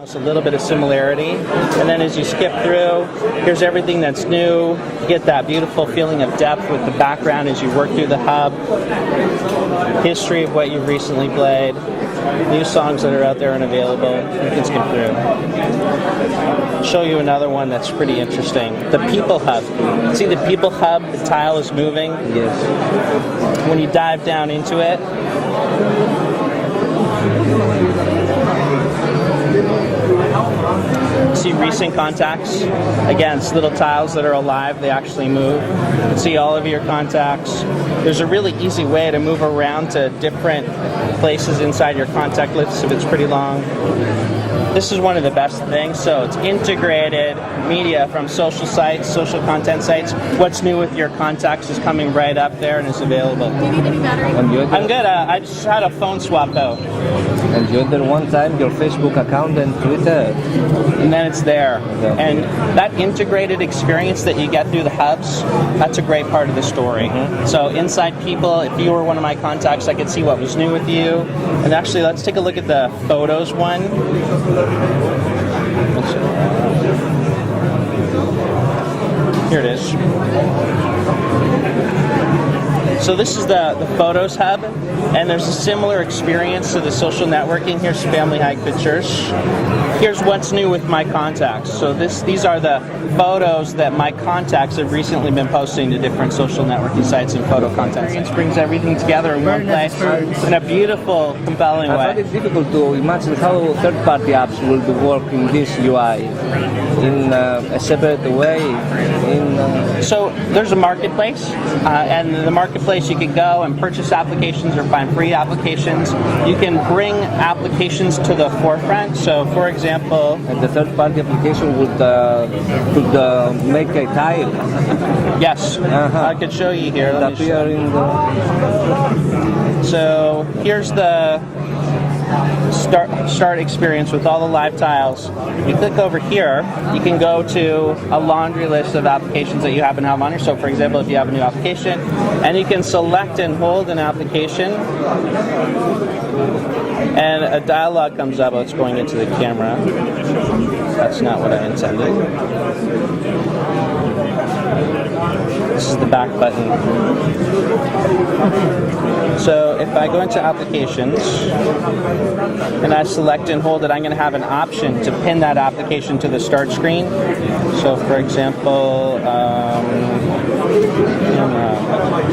It's a little bit of similarity, and then as you skip through, here's everything that's new. You get that beautiful feeling of depth with the background as you work through the hub. History of what you've recently played, new songs that are out there and available. You can skip through. I'll show you another one that's pretty interesting. The People Hub. See the People Hub, the tile is moving? Yes. When you dive down into it, see recent contacts. Again, it's little tiles that are alive, they actually move. You can see all of your contacts. There's a really easy way to move around to different places inside your contact list if it's pretty long. This is one of the best things. So it's integrated media from social sites, social content sites. What's new with your contacts is coming right up there and is available. Do you need any battery? I'm good. I just had a phone swap out. And you enter one time your Facebook account and Twitter. And then it's there. Yeah. And that integrated experience that you get through the hubs, that's a great part of the story. Mm-hmm. So inside People, if you were one of my contacts, I could see what was new with you. And actually, let's take a look at the photos one. Here it is. So this is the Photos Hub, and there's a similar experience to the social networking. Here's family hike pictures. Here's what's new with my contacts. So these are the photos that my contacts have recently been posting to different social networking sites and photo content. It brings everything together in one place in a beautiful, compelling I way. find it difficult to imagine how third-party apps will be working this UI in a separate way. So there's a marketplace, and the marketplace you can go and purchase applications or find free applications. You can bring applications to the forefront. So, for example, And the third-party application could make a tile yes, I could show you here. and Let me show- appear in the... So here's the start experience with all the live tiles. You click over here, you can go to a laundry list of applications that you happen to have on here. So for example, if you have a new application, and you can select and hold an application, and a dialog comes up. Oh, it's going into the camera. That's not what I intended. This is the back button. So if I go into applications and I select and hold it, I'm going to have an option to pin that application to the start screen. So for example, let's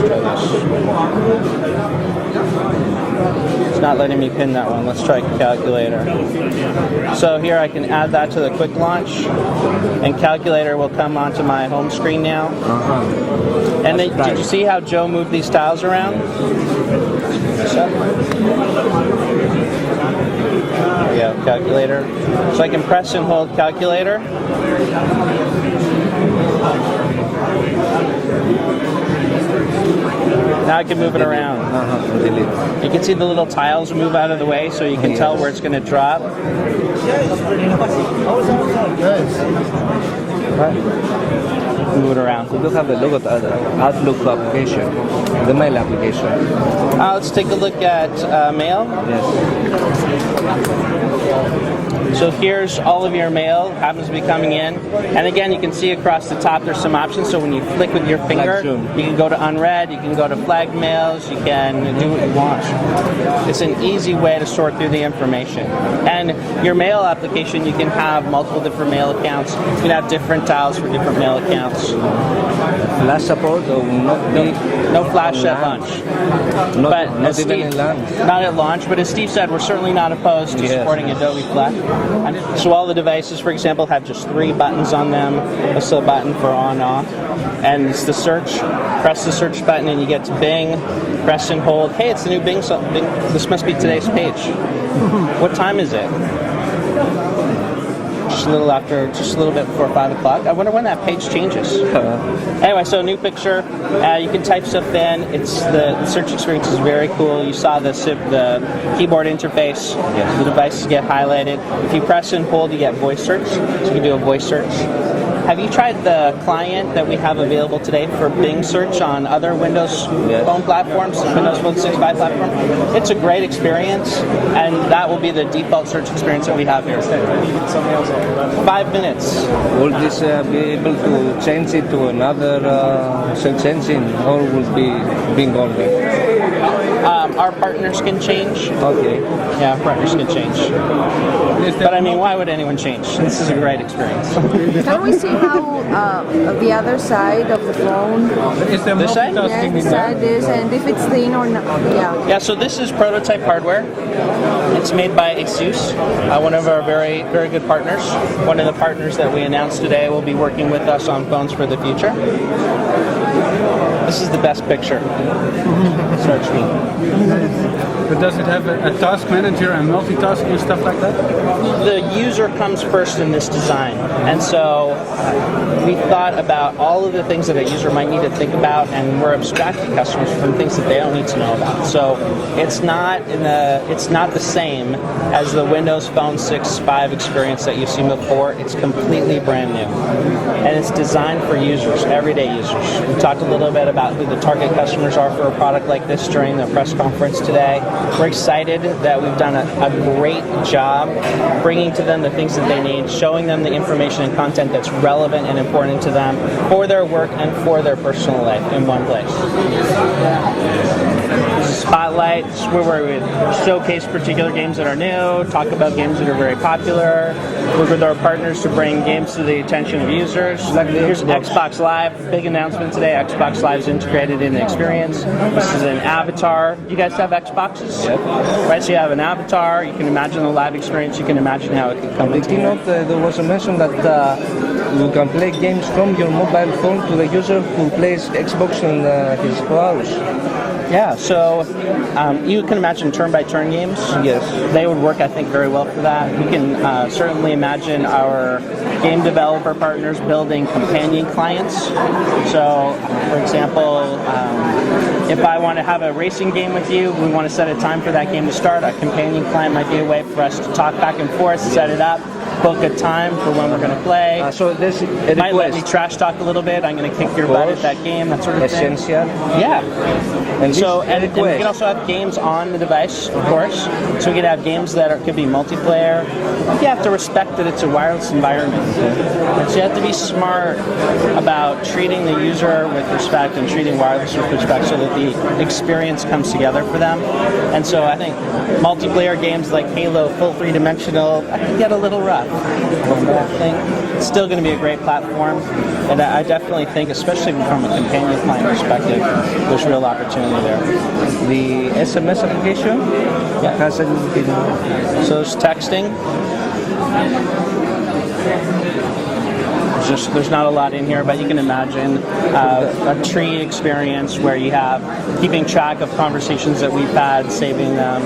try this. It's not letting me pin that one. Let's try calculator. So here I can add that to the quick launch, and calculator will come onto my home screen now. And then, did you see how Joe moved these tiles around? There we go, calculator. So I can press and hold calculator. Now I can move it around. You can see the little tiles move out of the way, so you can tell where it's going to drop. Move it around. We do have a look at the Outlook application, the mail application. Let's take a look at mail. Yes. So here's all of your mail, happens to be coming in. And again, you can see across the top there's some options. So when you flick with your finger, you can go to unread, you can go to flagged mails, you can do what you want. It's an easy way to sort through the information. And your mail application, you can have multiple different mail accounts. You can have different tiles for different mail accounts. Flash support will not be... No flash at launch. Not as even Steve, in launch. Not at launch, but as Steve said, we're certainly not opposed to supporting Adobe Flash. So all the devices, for example, have just 3 buttons on them. This is a button for on, off. And it's the search. Press the search button and you get to Bing. Press and hold. Hey, it's the new Bing. This must be today's page. What time is it? Just a little bit before 5 o'clock. I wonder when that page changes. Anyway, so new picture. You can type stuff in. The search experience is very cool. You saw the keyboard interface. Yes. The devices get highlighted. If you press and hold, you get voice search. So you can do a voice search. Have you tried the client that we have available today for Bing search on other Windows Phone platforms, Windows Phone 6.5 platform? It's a great experience, and that will be the default search experience that we have here. 5 minutes. Will this be able to change it to another search engine, or will be Bing only? Our partners can change. Okay. Yeah, our partners can change. But I mean, why would anyone change? This is a great experience. Can we see how the other side of the phone? Is there This side? multitasking Yes, in the there? side is, and if it's thin or not. Yeah. Yeah, so this is prototype hardware. It's made by ASUS, one of our very, very good partners. One of the partners that we announced today will be working with us on phones for the future. This is the best picture. Start screen. But does it have a task manager and multitasking and stuff like that? The user comes first in this design, and so we thought about all of the things that a user might need to think about, and we're abstracting customers from things that they don't need to know about. So it's not the same as the Windows Phone 6.5 experience that you've seen before. It's completely brand new, and it's designed for users, everyday users. We talked a little bit about who the target customers are for a product like this during the press conference today. We're excited that we've done a great job bringing to them the things that they need, showing them the information and content that's relevant and important to them for their work and for their personal life in one place. Spotlight, where we showcase particular games that are new, talk about games that are very popular, work with our partners to bring games to the attention of users. Here's Xbox Live, big announcement today. Xbox Live is integrated in the experience. This is an avatar. You guys have Xboxes? Yep. Right, so you have an avatar, you can imagine the live experience, you can imagine how it could come The into keynote, there was a mention that you can play games from your mobile phone to the user who plays Xbox in his house. Yeah, so you can imagine turn-by-turn games. Yes. They would work, I think, very well for that. We can certainly imagine our game developer partners building companion clients. So, for example, if I want to have a racing game with you, we want to set a time for that game to start. A companion client might be a way for us to talk back and forth, set it up, book a time for when we're going to play. So there's a Might let me request. trash talk a little bit. I'm going to kick your butt at that game, that sort of thing. Essential. Yeah. And So, this and we request. can also have games on the device, of course. So we could have games that could be multiplayer. You have to respect that it's a wireless environment. So you have to be smart about treating the user with respect and treating wireless with respect so that the experience comes together for them. And so I think multiplayer games like Halo, full three-dimensional, that can get a little rough. But I think it's still going to be a great platform. And I definitely think, especially from a companion client perspective, there's real opportunity there. The SMS application has a little bit. So it's texting. There's not a lot in here, but you can imagine a tree experience where you have keeping track of conversations that we've had, saving them.